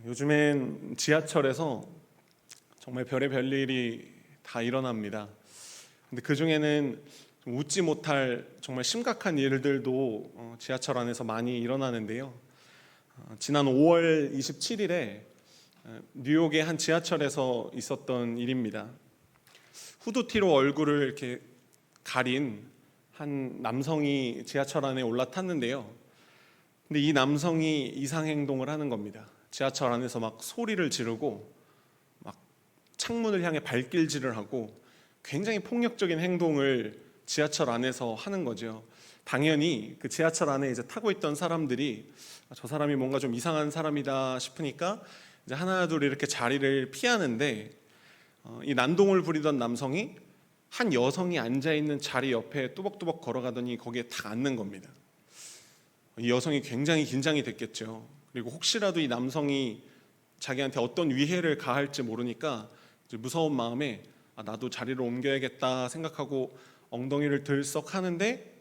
요즘엔 지하철에서 정말 별의별 일이 다 일어납니다. 근데 그 중에는 좀 웃지 못할 정말 심각한 일들도 지하철 안에서 많이 일어나는데요. 지난 5월 27일에 뉴욕의 한 지하철에서 있었던 일입니다. 후드티로 얼굴을 이렇게 가린 한 남성이 지하철 안에 올라탔는데요. 근데 이 남성이 이상 행동을 하는 겁니다. 지하철 안에서 막 소리를 지르고 막 창문을 향해 발길질을 하고 굉장히 폭력적인 행동을 지하철 안에서 하는 거죠. 당연히 그 지하철 안에 이제 타고 있던 사람들이 저 사람이 뭔가 좀 이상한 사람이다 싶으니까 이제 하나 둘 이렇게 자리를 피하는데 이 난동을 부리던 남성이 한 여성이 앉아 있는 자리 옆에 뚜벅뚜벅 걸어가더니 거기에 탁 앉는 겁니다. 이 여성이 굉장히 긴장이 됐겠죠. 그리고 혹시라도 이 남성이 자기한테 어떤 위해를 가할지 모르니까 이제 무서운 마음에 나도 자리를 옮겨야겠다 생각하고 엉덩이를 들썩 하는데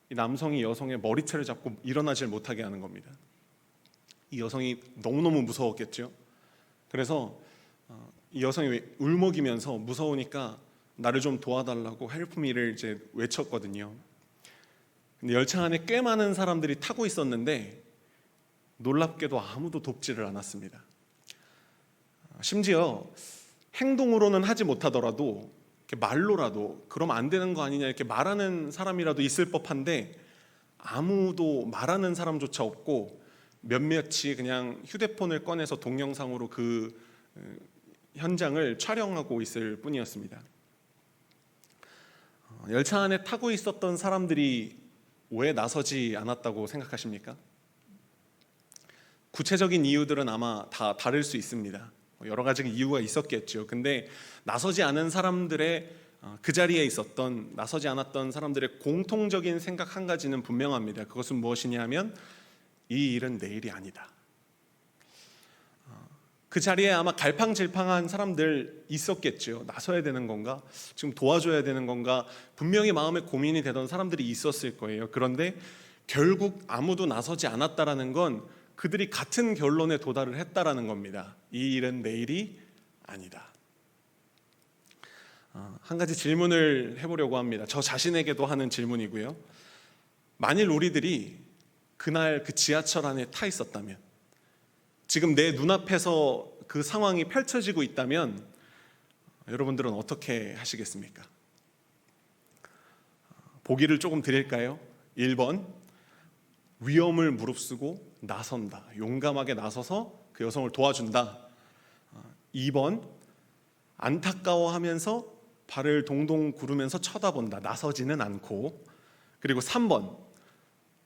이 남성이 여성의 머리채를 잡고 일어나질 못하게 하는 겁니다. 이 여성이 너무너무 무서웠겠죠. 그래서 이 여성이 울먹이면서 무서우니까 나를 좀 도와달라고 헬프미를 이제 외쳤거든요. 근데 열차 안에 꽤 많은 사람들이 타고 있었는데 놀랍게도 아무도 돕지를 않았습니다. 심지어 행동으로는 하지 못하더라도 이렇게 말로라도 그러면 안 되는 거 아니냐 이렇게 말하는 사람이라도 있을 법한데 아무도 말하는 사람조차 없고 몇몇이 그냥 휴대폰을 꺼내서 동영상으로 그 현장을 촬영하고 있을 뿐이었습니다. 열차 안에 타고 있었던 사람들이 왜 나서지 않았다고 생각하십니까? 구체적인 이유들은 아마 다 다를 수 있습니다. 여러 가지 이유가 있었겠죠. 근데 나서지 않은 사람들의 그 자리에 있었던 나서지 않았던 사람들의 공통적인 생각 한 가지는 분명합니다. 그것은 무엇이냐 하면 이 일은 내 일이 아니다. 그 자리에 아마 갈팡질팡한 사람들 있었겠죠. 나서야 되는 건가? 지금 도와줘야 되는 건가? 분명히 마음에 고민이 되던 사람들이 있었을 거예요. 그런데 결국 아무도 나서지 않았다라는 건 그들이 같은 결론에 도달을 했다라는 겁니다. 이 일은 내 일이 아니다. 한 가지 질문을 해보려고 합니다. 저 자신에게도 하는 질문이고요. 만일 우리들이 그날 그 지하철 안에 타 있었다면, 지금 내 눈앞에서 그 상황이 펼쳐지고 있다면 여러분들은 어떻게 하시겠습니까? 보기를 조금 드릴까요? 1번, 위험을 무릅쓰고 나선다. 용감하게 나서서 그 여성을 도와준다. 2번, 안타까워하면서 발을 동동 구르면서 쳐다본다. 나서지는 않고. 그리고 3번,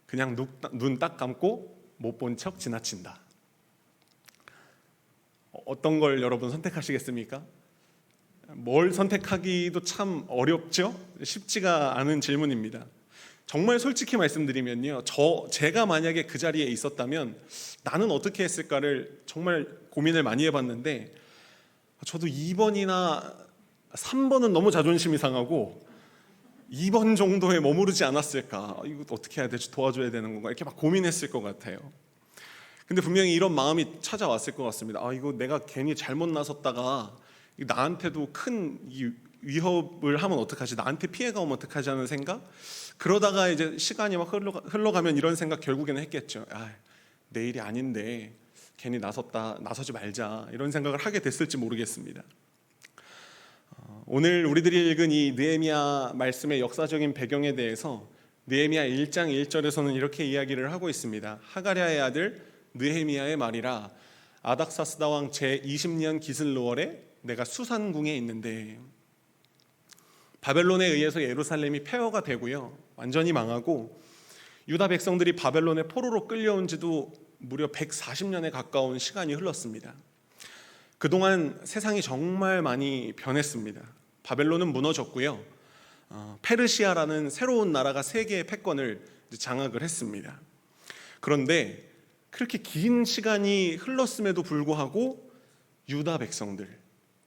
그냥 눈 딱 감고 못 본 척 지나친다. 어떤 걸 여러분 선택하시겠습니까? 뭘 선택하기도 참 어렵죠? 쉽지가 않은 질문입니다. 정말 솔직히 말씀드리면요, 제가 만약에 그 자리에 있었다면 나는 어떻게 했을까를 정말 고민을 많이 해봤는데, 저도 2번이나 3번은 너무 자존심이 상하고 2번 정도에 머무르지 않았을까. 이거 어떻게 해야 되지? 도와줘야 되는 건가? 이렇게 막 고민했을 것 같아요. 근데 분명히 이런 마음이 찾아왔을 것 같습니다. 이거 내가 괜히 잘못 나섰다가 나한테도 큰 위협을 하면 어떡하지? 나한테 피해가 오면 어떡하지 하는 생각? 그러다가 이제 시간이 막 흘러가면 이런 생각 결국에는 했겠죠. 내 일이 아닌데 괜히 나서지 말자, 이런 생각을 하게 됐을지 모르겠습니다. 오늘 우리들이 읽은 이 느헤미야 말씀의 역사적인 배경에 대해서 느헤미야 1장 1절에서는 이렇게 이야기를 하고 있습니다. 하가랴의 아들 느헤미야의 말이라, 아닥사스다 왕 제20년 기슬로월에 내가 수산궁에 있는데, 바벨론에 의해서 예루살렘이 폐허가 되고요, 완전히 망하고 유다 백성들이 바벨론의 포로로 끌려온 지도 무려 140년에 가까운 시간이 흘렀습니다. 그동안 세상이 정말 많이 변했습니다. 바벨론은 무너졌고요, 페르시아라는 새로운 나라가 세계의 패권을 장악을 했습니다. 그런데 그렇게 긴 시간이 흘렀음에도 불구하고 유다 백성들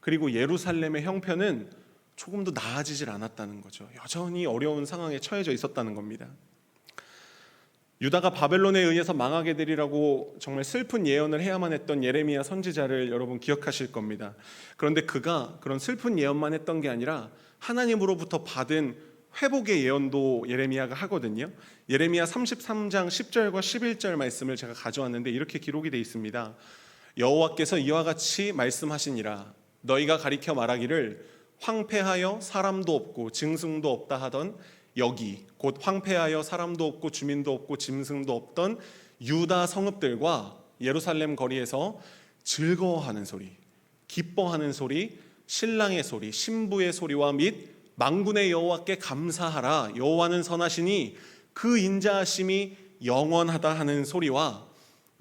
그리고 예루살렘의 형편은 조금도 나아지질 않았다는 거죠. 여전히 어려운 상황에 처해져 있었다는 겁니다. 유다가 바벨론에 의해서 망하게 되리라고 정말 슬픈 예언을 해야만 했던 예레미야 선지자를 여러분 기억하실 겁니다. 그런데 그가 그런 슬픈 예언만 했던 게 아니라 하나님으로부터 받은 회복의 예언도 예레미야가 하거든요. 예레미야 33장 10절과 11절 말씀을 제가 가져왔는데 이렇게 기록이 되어 있습니다. 여호와께서 이와 같이 말씀하시니라. 너희가 가리켜 말하기를 황폐하여 사람도 없고 짐승도 없다 하던 여기 곧 황폐하여 사람도 없고 주민도 없고 짐승도 없던 유다 성읍들과 예루살렘 거리에서 즐거워하는 소리, 기뻐하는 소리, 신랑의 소리, 신부의 소리와 및 만군의 여호와께 감사하라. 여호와는 선하시니 그 인자하심이 영원하다 하는 소리와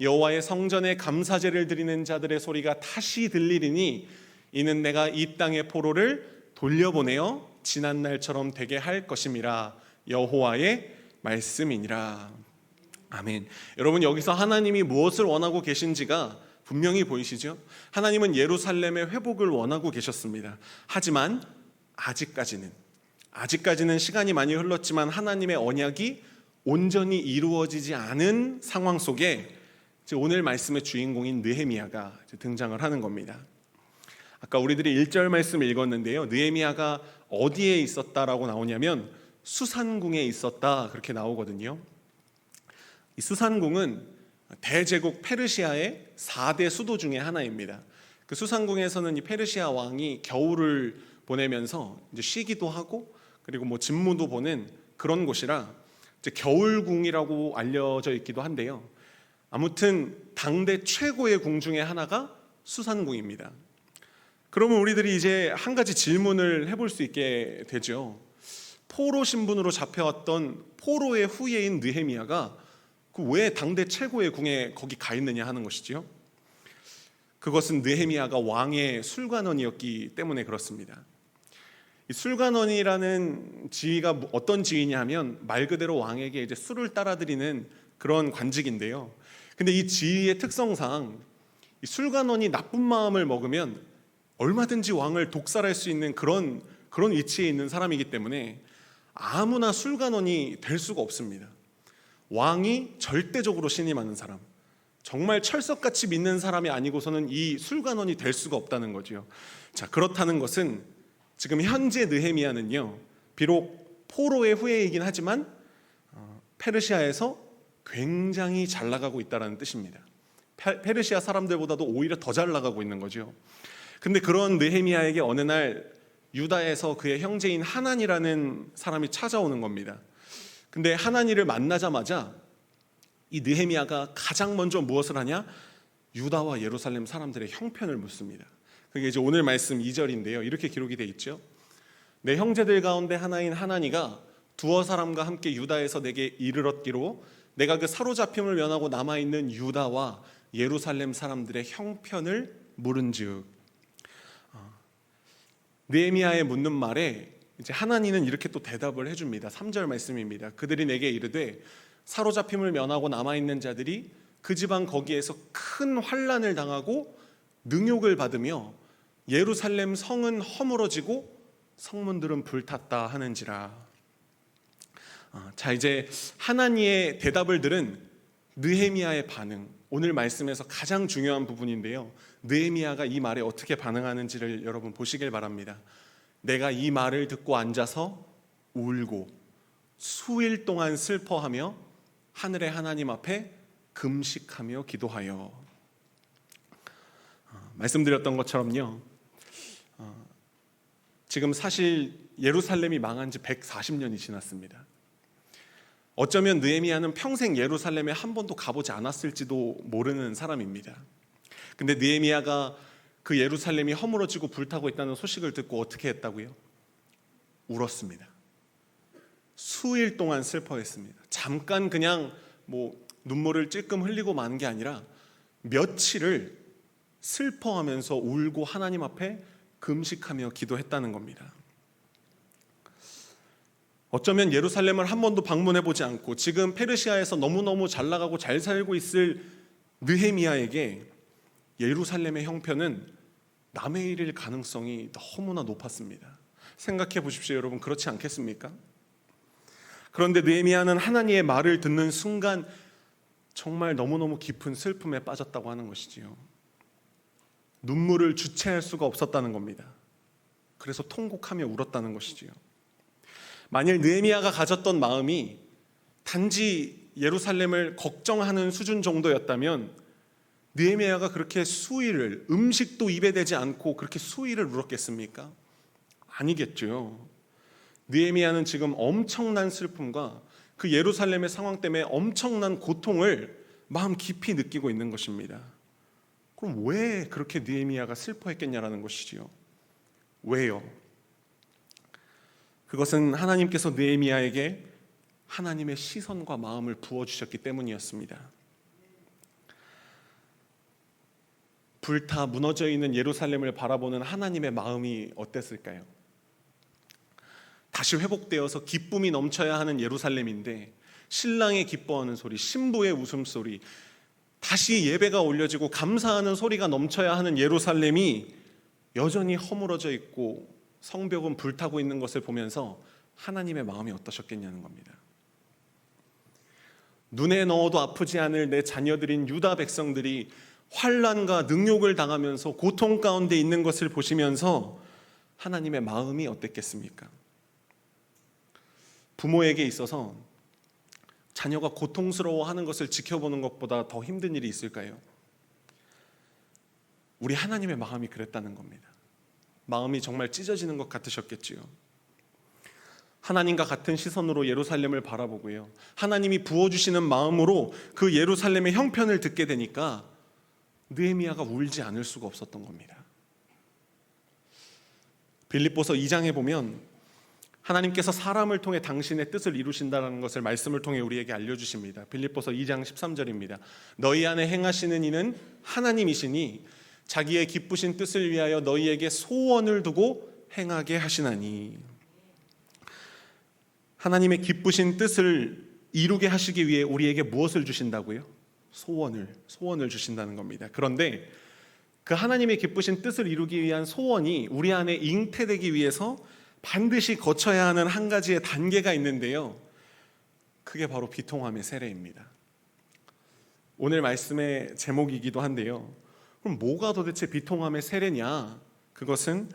여호와의 성전에 감사제를 드리는 자들의 소리가 다시 들리리니 이는 내가 이 땅의 포로를 돌려보내어 지난 날처럼 되게 할 것임이라. 여호와의 말씀이니라. 아멘. 여러분, 여기서 하나님이 무엇을 원하고 계신지가 분명히 보이시죠? 하나님은 예루살렘의 회복을 원하고 계셨습니다. 하지만 아직까지는 시간이 많이 흘렀지만 하나님의 언약이 온전히 이루어지지 않은 상황 속에 오늘 말씀의 주인공인 느헤미야가 등장을 하는 겁니다. 아까 우리들이 1절 말씀 읽었는데요, 느헤미야가 어디에 있었다라고 나오냐면 수산궁에 있었다 그렇게 나오거든요. 이 수산궁은 대제국 페르시아의 4대 수도 중에 하나입니다. 그 수산궁에서는 이 페르시아 왕이 겨울을 보내면서 이제 쉬기도 하고 그리고 뭐 진무도 보는 그런 곳이라 이제 겨울궁이라고 알려져 있기도 한데요. 아무튼 당대 최고의 궁 중에 하나가 수산궁입니다. 그러면 우리들이 이제 한 가지 질문을 해볼 수 있게 되죠. 포로 신분으로 잡혀왔던 포로의 후예인 느헤미야가 왜 당대 최고의 궁에 거기 가 있느냐 하는 것이지요. 그것은 느헤미야가 왕의 술관원이었기 때문에 그렇습니다. 이 술관원이라는 지위가 어떤 지위냐면 말 그대로 왕에게 이제 술을 따라드리는 그런 관직인데요. 근데 이 지위의 특성상 이 술관원이 나쁜 마음을 먹으면 얼마든지 왕을 독살할 수 있는 그런 위치에 있는 사람이기 때문에 아무나 술관원이 될 수가 없습니다. 왕이 절대적으로 신임하는 사람, 정말 철석같이 믿는 사람이 아니고서는 이 술관원이 될 수가 없다는 거죠. 자, 그렇다는 것은 지금 현재 느헤미야는요, 비록 포로의 후예이긴 하지만 페르시아에서 굉장히 잘 나가고 있다는 뜻입니다. 페르시아 사람들보다도 오히려 더 잘 나가고 있는 거죠. 근데 그런 느헤미야에게 어느 날 유다에서 그의 형제인 하난이라는 사람이 찾아오는 겁니다. 근데 하난이를 만나자마자 이 느헤미야가 가장 먼저 무엇을 하냐? 유다와 예루살렘 사람들의 형편을 묻습니다. 그게 이제 오늘 말씀 2절인데요. 이렇게 기록이 돼 있죠. 내 형제들 가운데 하나인 하나니가 두어 사람과 함께 유다에서 내게 이르렀기로 내가 그 사로잡힘을 면하고 남아있는 유다와 예루살렘 사람들의 형편을 물은즉. 느헤미야의 묻는 말에 이제 하나님은 이렇게 또 대답을 해줍니다. 3절 말씀입니다. 그들이 내게 이르되 사로잡힘을 면하고 남아있는 자들이 그 지방 거기에서 큰 환난을 당하고 능욕을 받으며 예루살렘 성은 허물어지고 성문들은 불탔다 하는지라. 자, 이제 하나님의 대답을 들은 느헤미야의 반응, 오늘 말씀에서 가장 중요한 부분인데요. 느헤미야가 이 말에 어떻게 반응하는지를 여러분 보시길 바랍니다. 내가 이 말을 듣고 앉아서 울고 수일 동안 슬퍼하며 하늘의 하나님 앞에 금식하며 기도하여. 말씀드렸던 것처럼요, 지금 사실 예루살렘이 망한 지 140년이 지났습니다. 어쩌면 느헤미야는 평생 예루살렘에 한 번도 가보지 않았을지도 모르는 사람입니다. 근데 느헤미야가 그 예루살렘이 허물어지고 불타고 있다는 소식을 듣고 어떻게 했다고요? 울었습니다. 수일 동안 슬퍼했습니다. 잠깐 그냥 눈물을 찔끔 흘리고 마는 게 아니라 며칠을 슬퍼하면서 울고 하나님 앞에 금식하며 기도했다는 겁니다. 어쩌면 예루살렘을 한 번도 방문해보지 않고 지금 페르시아에서 너무너무 잘 나가고 잘 살고 있을 느헤미야에게 예루살렘의 형편은 남의 일일 가능성이 너무나 높았습니다. 생각해 보십시오, 여러분. 그렇지 않겠습니까? 그런데 느헤미야는 하나님의 말을 듣는 순간 정말 너무너무 깊은 슬픔에 빠졌다고 하는 것이지요. 눈물을 주체할 수가 없었다는 겁니다. 그래서 통곡하며 울었다는 것이지요. 만일 느헤미야가 가졌던 마음이 단지 예루살렘을 걱정하는 수준 정도였다면 느헤미야가 그렇게 수일을, 음식도 입에 대지 않고 그렇게 수일을 울었겠습니까? 아니겠죠. 느헤미야는 지금 엄청난 슬픔과 그 예루살렘의 상황 때문에 엄청난 고통을 마음 깊이 느끼고 있는 것입니다. 그럼 왜 그렇게 느헤미야가 슬퍼했겠냐라는 것이지요. 왜요? 그것은 하나님께서 느헤미야에게 하나님의 시선과 마음을 부어주셨기 때문이었습니다. 불타 무너져 있는 예루살렘을 바라보는 하나님의 마음이 어땠을까요? 다시 회복되어서 기쁨이 넘쳐야 하는 예루살렘인데 신랑의 기뻐하는 소리, 신부의 웃음소리, 다시 예배가 올려지고 감사하는 소리가 넘쳐야 하는 예루살렘이 여전히 허물어져 있고 성벽은 불타고 있는 것을 보면서 하나님의 마음이 어떠셨겠냐는 겁니다. 눈에 넣어도 아프지 않을 내 자녀들인 유다 백성들이 환난과 능욕을 당하면서 고통 가운데 있는 것을 보시면서 하나님의 마음이 어땠겠습니까? 부모에게 있어서 자녀가 고통스러워하는 것을 지켜보는 것보다 더 힘든 일이 있을까요? 우리 하나님의 마음이 그랬다는 겁니다. 마음이 정말 찢어지는 것 같으셨겠지요. 하나님과 같은 시선으로 예루살렘을 바라보고요, 하나님이 부어주시는 마음으로 그 예루살렘의 형편을 듣게 되니까 느헤미야가 울지 않을 수가 없었던 겁니다. 빌립보서 2장에 보면 하나님께서 사람을 통해 당신의 뜻을 이루신다는 것을 말씀을 통해 우리에게 알려주십니다. 빌립보서 2장 13절입니다. 너희 안에 행하시는 이는 하나님이시니 자기의 기쁘신 뜻을 위하여 너희에게 소원을 두고 행하게 하시나니. 하나님의 기쁘신 뜻을 이루게 하시기 위해 우리에게 무엇을 주신다고요? 소원을 주신다는 겁니다. 그런데 그 하나님의 기쁘신 뜻을 이루기 위한 소원이 우리 안에 잉태되기 위해서 반드시 거쳐야 하는 한 가지의 단계가 있는데요, 그게 바로 비통함의 세례입니다. 오늘 말씀의 제목이기도 한데요, 그럼 뭐가 도대체 비통함의 세례냐? 그것은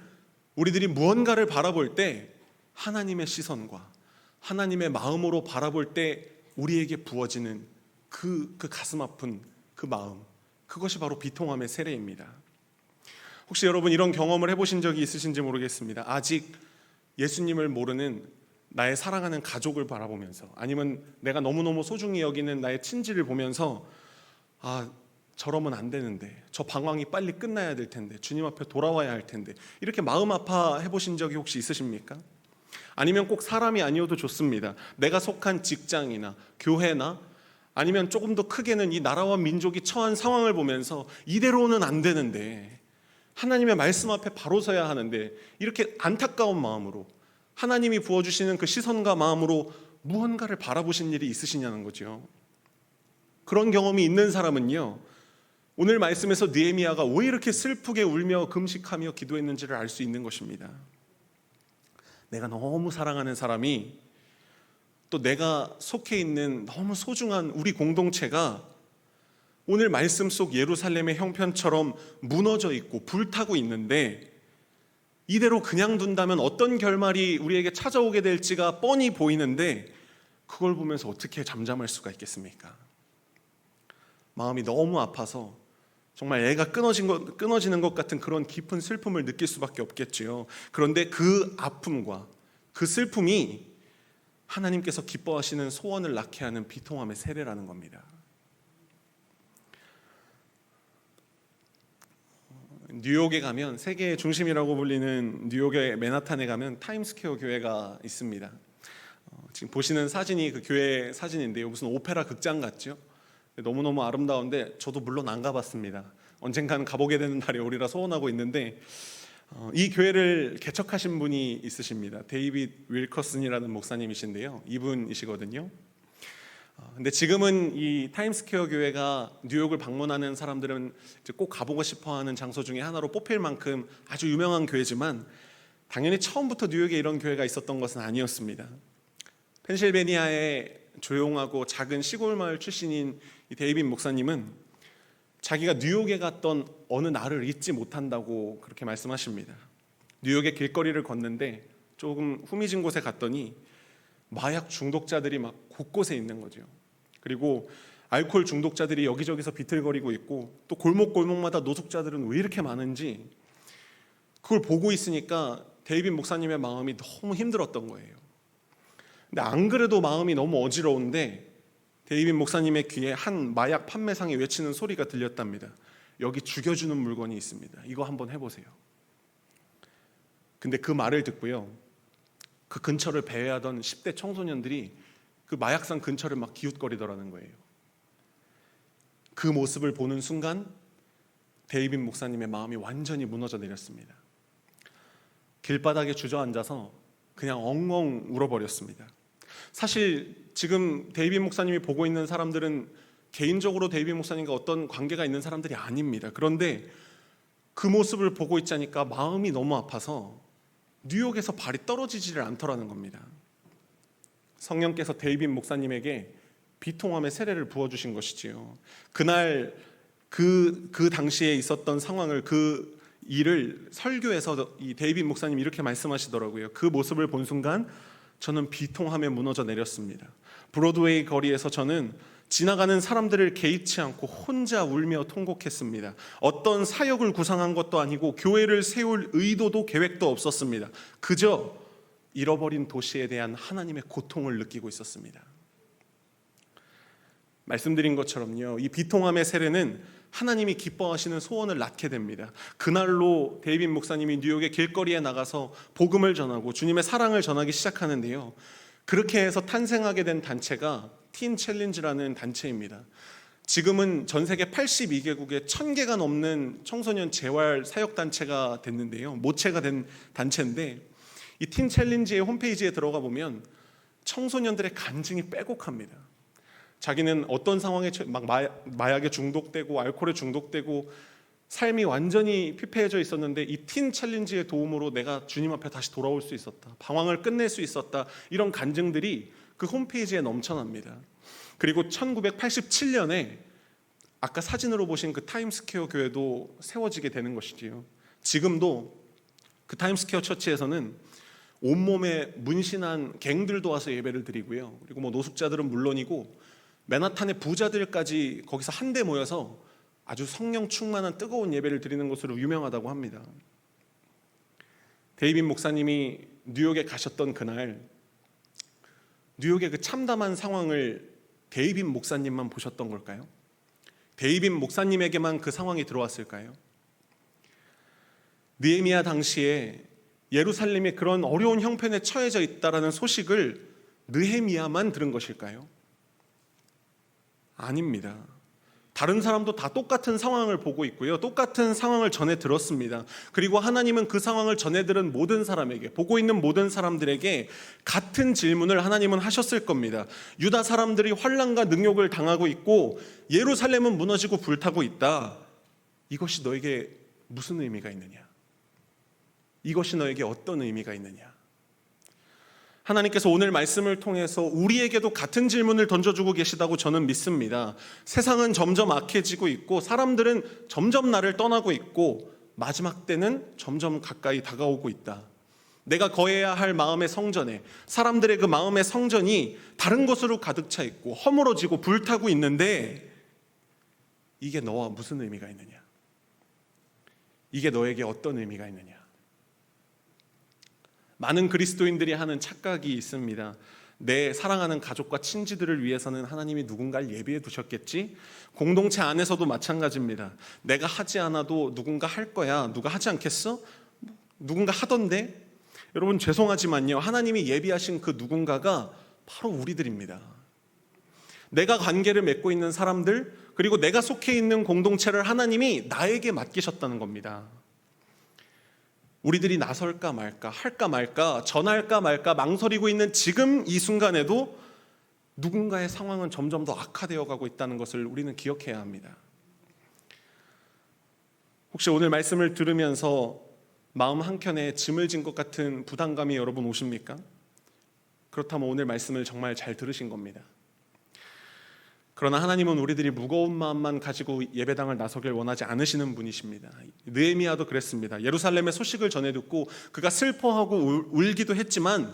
우리들이 무언가를 바라볼 때 하나님의 시선과 하나님의 마음으로 바라볼 때 우리에게 부어지는 그 가슴 아픈 그 마음, 그것이 바로 비통함의 세례입니다. 혹시 여러분 이런 경험을 해보신 적이 있으신지 모르겠습니다. 아직 예수님을 모르는 나의 사랑하는 가족을 바라보면서, 아니면 내가 너무너무 소중히 여기는 나의 친지를 보면서 저러면 안 되는데, 저 방황이 빨리 끝나야 될 텐데, 주님 앞에 돌아와야 할 텐데, 이렇게 마음 아파해 보신 적이 혹시 있으십니까? 아니면 꼭 사람이 아니어도 좋습니다. 내가 속한 직장이나 교회나 아니면 조금 더 크게는 이 나라와 민족이 처한 상황을 보면서 이대로는 안 되는데, 하나님의 말씀 앞에 바로 서야 하는데, 이렇게 안타까운 마음으로 하나님이 부어주시는 그 시선과 마음으로 무언가를 바라보신 일이 있으시냐는 거죠. 그런 경험이 있는 사람은요, 오늘 말씀에서 느헤미야가 왜 이렇게 슬프게 울며 금식하며 기도했는지를 알 수 있는 것입니다. 내가 너무 사랑하는 사람이, 또 내가 속해 있는 너무 소중한 우리 공동체가 오늘 말씀 속 예루살렘의 형편처럼 무너져 있고 불타고 있는데, 이대로 그냥 둔다면 어떤 결말이 우리에게 찾아오게 될지가 뻔히 보이는데, 그걸 보면서 어떻게 잠잠할 수가 있겠습니까? 마음이 너무 아파서 정말 애가 끊어지는 것 같은 그런 깊은 슬픔을 느낄 수밖에 없겠지요. 그런데 그 아픔과 그 슬픔이 하나님께서 기뻐하시는 소원을 낳게 하는 비통함의 세례라는 겁니다. 뉴욕에 가면, 세계의 중심이라고 불리는 뉴욕의 맨하탄에 가면 타임스퀘어 교회가 있습니다. 지금 보시는 사진이 그 교회 사진인데요, 무슨 오페라 극장 같죠? 너무너무 아름다운데 저도 물론 안 가봤습니다. 언젠가는 가보게 되는 날이 오리라 소원하고 있는데, 이 교회를 개척하신 분이 있으십니다. 데이빗 윌커슨이라는 목사님이신데요, 이분이시거든요. 근데 지금은 이 타임스퀘어 교회가 뉴욕을 방문하는 사람들은 꼭 가보고 싶어하는 장소 중에 하나로 뽑힐 만큼 아주 유명한 교회지만, 당연히 처음부터 뉴욕에 이런 교회가 있었던 것은 아니었습니다. 펜실베니아의 조용하고 작은 시골 마을 출신인 이 데이빗 목사님은 자기가 뉴욕에 갔던 어느 날을 잊지 못한다고 그렇게 말씀하십니다. 뉴욕의 길거리를 걷는데 조금 후미진 곳에 갔더니 마약 중독자들이 막 곳곳에 있는 거죠. 그리고 알코올 중독자들이 여기저기서 비틀거리고 있고, 또 골목골목마다 노숙자들은 왜 이렇게 많은지 그걸 보고 있으니까 데이빗 목사님의 마음이 너무 힘들었던 거예요. 근데 안 그래도 마음이 너무 어지러운데 데이빗 목사님의 귀에 한 마약 판매상이 외치는 소리가 들렸답니다. 여기 죽여주는 물건이 있습니다. 이거 한번 해보세요. 근데 그 말을 듣고요, 그 근처를 배회하던 10대 청소년들이 그 마약상 근처를 막 기웃거리더라는 거예요. 그 모습을 보는 순간 데이빗 목사님의 마음이 완전히 무너져 내렸습니다. 길바닥에 주저앉아서 그냥 엉엉 울어버렸습니다. 사실 지금 데이빗 목사님이 보고 있는 사람들은 개인적으로 데이빗 목사님과 어떤 관계가 있는 사람들이 아닙니다. 그런데 그 모습을 보고 있자니까 마음이 너무 아파서 뉴욕에서 발이 떨어지지를 않더라는 겁니다. 성령께서 데이빗 목사님에게 비통함의 세례를 부어주신 것이지요. 그날 그 당시에 있었던 상황을, 그 일을 설교에서 이 데이빗 목사님이 이렇게 말씀하시더라고요. 그 모습을 본 순간 저는 비통함에 무너져 내렸습니다. 브로드웨이 거리에서 저는 지나가는 사람들을 개의치 않고 혼자 울며 통곡했습니다. 어떤 사역을 구상한 것도 아니고 교회를 세울 의도도 계획도 없었습니다. 그저 잃어버린 도시에 대한 하나님의 고통을 느끼고 있었습니다. 말씀드린 것처럼요, 이 비통함의 세례는 하나님이 기뻐하시는 소원을 낳게 됩니다. 그날로 데이빗 목사님이 뉴욕의 길거리에 나가서 복음을 전하고 주님의 사랑을 전하기 시작하는데요, 그렇게 해서 탄생하게 된 단체가 틴 챌린지라는 단체입니다. 지금은 전 세계 82개국에 1000개가 넘는 청소년 재활 사역 단체가 됐는데요, 모체가 된 단체인데, 이 틴 챌린지의 홈페이지에 들어가 보면 청소년들의 간증이 빼곡합니다. 자기는 어떤 상황에 막 마약에 중독되고 알코올에 중독되고 삶이 완전히 피폐해져 있었는데 이 틴 챌린지의 도움으로 내가 주님 앞에 다시 돌아올 수 있었다, 방황을 끝낼 수 있었다, 이런 간증들이 그 홈페이지에 넘쳐납니다. 그리고 1987년에 아까 사진으로 보신 그 타임스퀘어 교회도 세워지게 되는 것이지요. 지금도 그 타임스퀘어 처치에서는 온몸에 문신한 갱들도 와서 예배를 드리고요, 그리고 뭐 노숙자들은 물론이고 맨하탄의 부자들까지 거기서 한데 모여서 아주 성령 충만한 뜨거운 예배를 드리는 것으로 유명하다고 합니다. 데이빗 목사님이 뉴욕에 가셨던 그날, 뉴욕의 그 참담한 상황을 데이빗 목사님만 보셨던 걸까요? 데이빗 목사님에게만 그 상황이 들어왔을까요? 느헤미야 당시에 예루살렘이 그런 어려운 형편에 처해져 있다라는 소식을 느헤미야만 들은 것일까요? 아닙니다. 다른 사람도 다 똑같은 상황을 보고 있고요, 똑같은 상황을 전해 들었습니다. 그리고 하나님은 그 상황을 전해 들은 모든 사람에게, 보고 있는 모든 사람들에게 같은 질문을 하나님은 하셨을 겁니다. 유다 사람들이 환난과 능욕을 당하고 있고 예루살렘은 무너지고 불타고 있다. 이것이 너에게 무슨 의미가 있느냐? 이것이 너에게 어떤 의미가 있느냐? 하나님께서 오늘 말씀을 통해서 우리에게도 같은 질문을 던져주고 계시다고 저는 믿습니다. 세상은 점점 악해지고 있고 사람들은 점점 나를 떠나고 있고 마지막 때는 점점 가까이 다가오고 있다. 내가 거해야 할 마음의 성전에, 사람들의 그 마음의 성전이 다른 것으로 가득 차 있고 허물어지고 불타고 있는데 이게 너와 무슨 의미가 있느냐? 이게 너에게 어떤 의미가 있느냐? 많은 그리스도인들이 하는 착각이 있습니다. 내 사랑하는 가족과 친지들을 위해서는 하나님이 누군가를 예비해 두셨겠지? 공동체 안에서도 마찬가지입니다. 내가 하지 않아도 누군가 할 거야. 누가 하지 않겠어? 누군가 하던데? 여러분 죄송하지만요, 하나님이 예비하신 그 누군가가 바로 우리들입니다. 내가 관계를 맺고 있는 사람들, 그리고 내가 속해 있는 공동체를 하나님이 나에게 맡기셨다는 겁니다. 우리들이 나설까 말까, 할까 말까, 전할까 말까 망설이고 있는 지금 이 순간에도 누군가의 상황은 점점 더 악화되어 가고 있다는 것을 우리는 기억해야 합니다. 혹시 오늘 말씀을 들으면서 마음 한켠에 짐을 진 것 같은 부담감이 여러분 오십니까? 그렇다면 오늘 말씀을 정말 잘 들으신 겁니다. 그러나 하나님은 우리들이 무거운 마음만 가지고 예배당을 나서길 원하지 않으시는 분이십니다. 느헤미야도 그랬습니다. 예루살렘의 소식을 전해 듣고 그가 슬퍼하고 울기도 했지만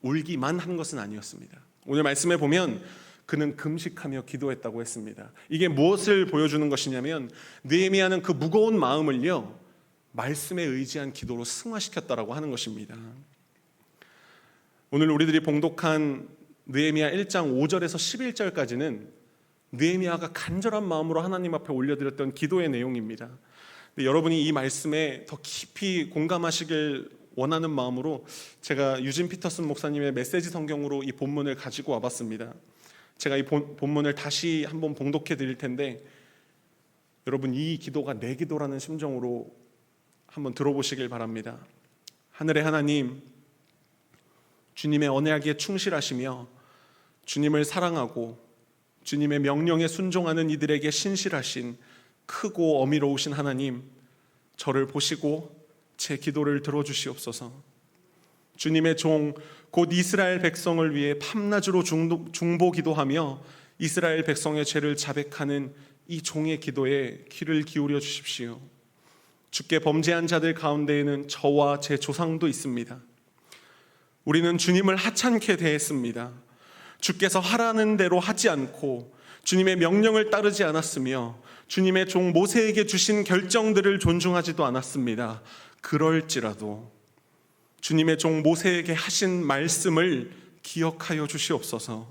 울기만 한 것은 아니었습니다. 오늘 말씀에 보면 그는 금식하며 기도했다고 했습니다. 이게 무엇을 보여주는 것이냐면 느헤미야는 그 무거운 마음을요 말씀에 의지한 기도로 승화시켰다라고 하는 것입니다. 오늘 우리들이 봉독한 느헤미야 1장 5절에서 11절까지는 느헤미야가 간절한 마음으로 하나님 앞에 올려드렸던 기도의 내용입니다. 여러분이 이 말씀에 더 깊이 공감하시길 원하는 마음으로 제가 유진 피터슨 목사님의 메시지 성경으로 이 본문을 가지고 와봤습니다. 제가 이 본문을 다시 한번 봉독해 드릴 텐데 여러분 이 기도가 내 기도라는 심정으로 한번 들어보시길 바랍니다. 하늘의 하나님, 주님의 언약에 충실하시며 주님을 사랑하고 주님의 명령에 순종하는 이들에게 신실하신 크고 어미로우신 하나님, 저를 보시고 제 기도를 들어주시옵소서. 주님의 종 곧 이스라엘 백성을 위해 밤낮으로 중보 기도하며 이스라엘 백성의 죄를 자백하는 이 종의 기도에 귀를 기울여 주십시오. 주께 범죄한 자들 가운데에는 저와 제 조상도 있습니다. 우리는 주님을 하찮게 대했습니다. 주께서 하라는 대로 하지 않고 주님의 명령을 따르지 않았으며 주님의 종 모세에게 주신 결정들을 존중하지도 않았습니다. 그럴지라도 주님의 종 모세에게 하신 말씀을 기억하여 주시옵소서.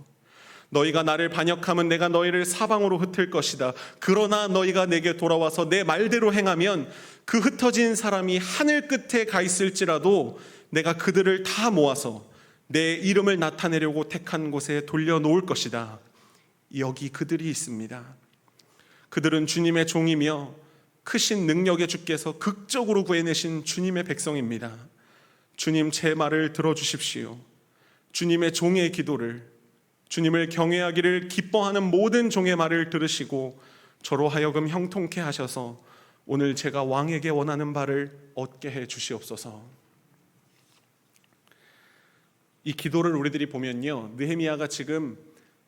너희가 나를 반역하면 내가 너희를 사방으로 흩을 것이다. 그러나 너희가 내게 돌아와서 내 말대로 행하면 그 흩어진 사람이 하늘 끝에 가 있을지라도 내가 그들을 다 모아서 내 이름을 나타내려고 택한 곳에 돌려놓을 것이다. 여기 그들이 있습니다. 그들은 주님의 종이며 크신 능력의 주께서 극적으로 구해내신 주님의 백성입니다. 주님, 제 말을 들어주십시오. 주님의 종의 기도를, 주님을 경외하기를 기뻐하는 모든 종의 말을 들으시고 저로 하여금 형통케 하셔서 오늘 제가 왕에게 원하는 바를 얻게 해 주시옵소서. 이 기도를 우리들이 보면요, 느헤미야가 지금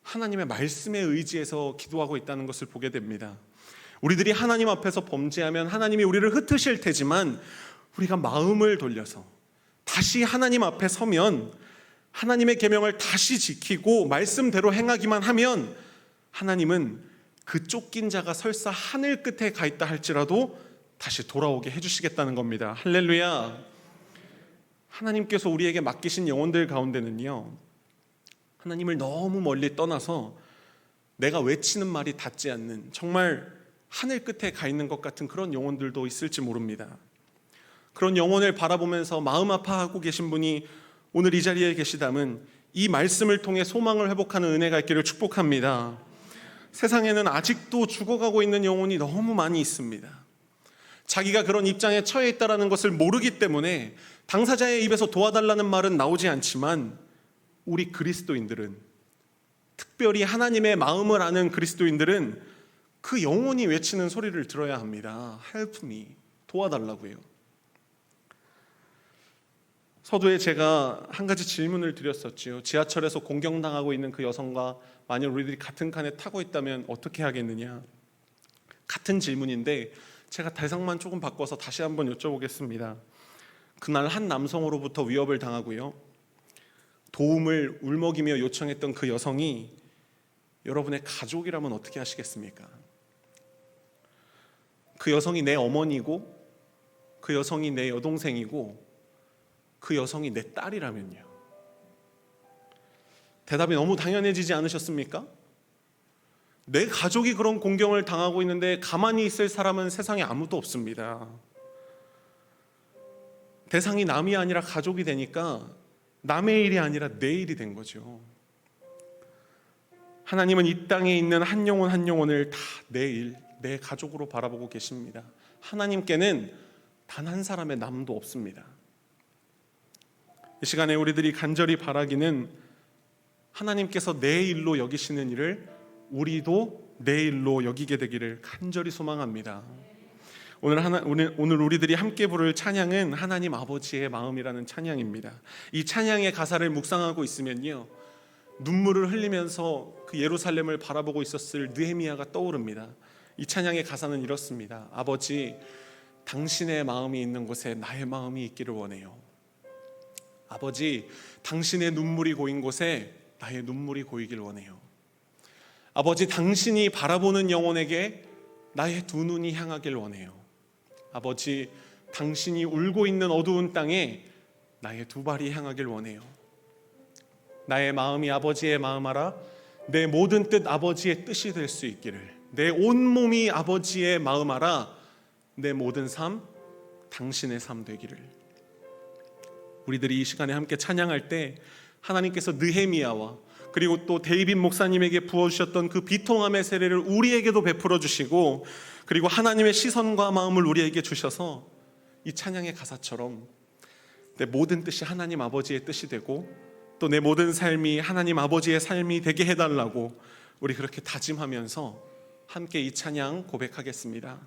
하나님의 말씀에 의지해서 기도하고 있다는 것을 보게 됩니다. 우리들이 하나님 앞에서 범죄하면 하나님이 우리를 흩으실 테지만 우리가 마음을 돌려서 다시 하나님 앞에 서면 하나님의 계명을 다시 지키고 말씀대로 행하기만 하면 하나님은 그 쫓긴 자가 설사 하늘 끝에 가 있다 할지라도 다시 돌아오게 해주시겠다는 겁니다. 할렐루야. 하나님께서 우리에게 맡기신 영혼들 가운데는요, 하나님을 너무 멀리 떠나서 내가 외치는 말이 닿지 않는 정말 하늘 끝에 가 있는 것 같은 그런 영혼들도 있을지 모릅니다. 그런 영혼을 바라보면서 마음 아파하고 계신 분이 오늘 이 자리에 계시다면 이 말씀을 통해 소망을 회복하는 은혜가 있기를 축복합니다. 세상에는 아직도 죽어가고 있는 영혼이 너무 많이 있습니다. 자기가 그런 입장에 처해 있다는 것을 모르기 때문에 당사자의 입에서 도와달라는 말은 나오지 않지만 우리 그리스도인들은, 특별히 하나님의 마음을 아는 그리스도인들은 그 영혼이 외치는 소리를 들어야 합니다. Help me, 도와달라고요. 서두에 제가 한 가지 질문을 드렸었지요. 지하철에서 공경당하고 있는 그 여성과 만약 우리들이 같은 칸에 타고 있다면 어떻게 하겠느냐. 같은 질문인데 제가 대상만 조금 바꿔서 다시 한번 여쭤보겠습니다. 그날 한 남성으로부터 위협을 당하고요, 도움을 울먹이며 요청했던 그 여성이 여러분의 가족이라면 어떻게 하시겠습니까? 그 여성이 내 어머니고 그 여성이 내 여동생이고 그 여성이 내 딸이라면요. 대답이 너무 당연해지지 않으셨습니까? 내 가족이 그런 공경을 당하고 있는데 가만히 있을 사람은 세상에 아무도 없습니다. 대상이 남이 아니라 가족이 되니까 남의 일이 아니라 내 일이 된 거죠. 하나님은 이 땅에 있는 한 영혼 한 영혼을 다 내 일, 내 가족으로 바라보고 계십니다. 하나님께는 단 한 사람의 남도 없습니다. 이 시간에 우리들이 간절히 바라기는 하나님께서 내 일로 여기시는 일을 우리도 내 일로 여기게 되기를 간절히 소망합니다. 오늘 우리들이 함께 부를 찬양은 하나님 아버지의 마음이라는 찬양입니다. 이 찬양의 가사를 묵상하고 있으면요, 눈물을 흘리면서 그 예루살렘을 바라보고 있었을 느헤미야가 떠오릅니다. 이 찬양의 가사는 이렇습니다. 아버지, 당신의 마음이 있는 곳에 나의 마음이 있기를 원해요. 아버지, 당신의 눈물이 고인 곳에 나의 눈물이 고이길 원해요. 아버지, 당신이 바라보는 영혼에게 나의 두 눈이 향하길 원해요. 아버지, 당신이 울고 있는 어두운 땅에 나의 두 발이 향하길 원해요. 나의 마음이 아버지의 마음 알아 내 모든 뜻 아버지의 뜻이 될 수 있기를, 내 온몸이 아버지의 마음 알아 내 모든 삶 당신의 삶 되기를. 우리들이 이 시간에 함께 찬양할 때 하나님께서 느헤미야와 그리고 또 데이빗 목사님에게 부어주셨던 그 비통함의 세례를 우리에게도 베풀어 주시고, 그리고 하나님의 시선과 마음을 우리에게 주셔서 이 찬양의 가사처럼 내 모든 뜻이 하나님 아버지의 뜻이 되고 또 내 모든 삶이 하나님 아버지의 삶이 되게 해달라고 우리 그렇게 다짐하면서 함께 이 찬양 고백하겠습니다.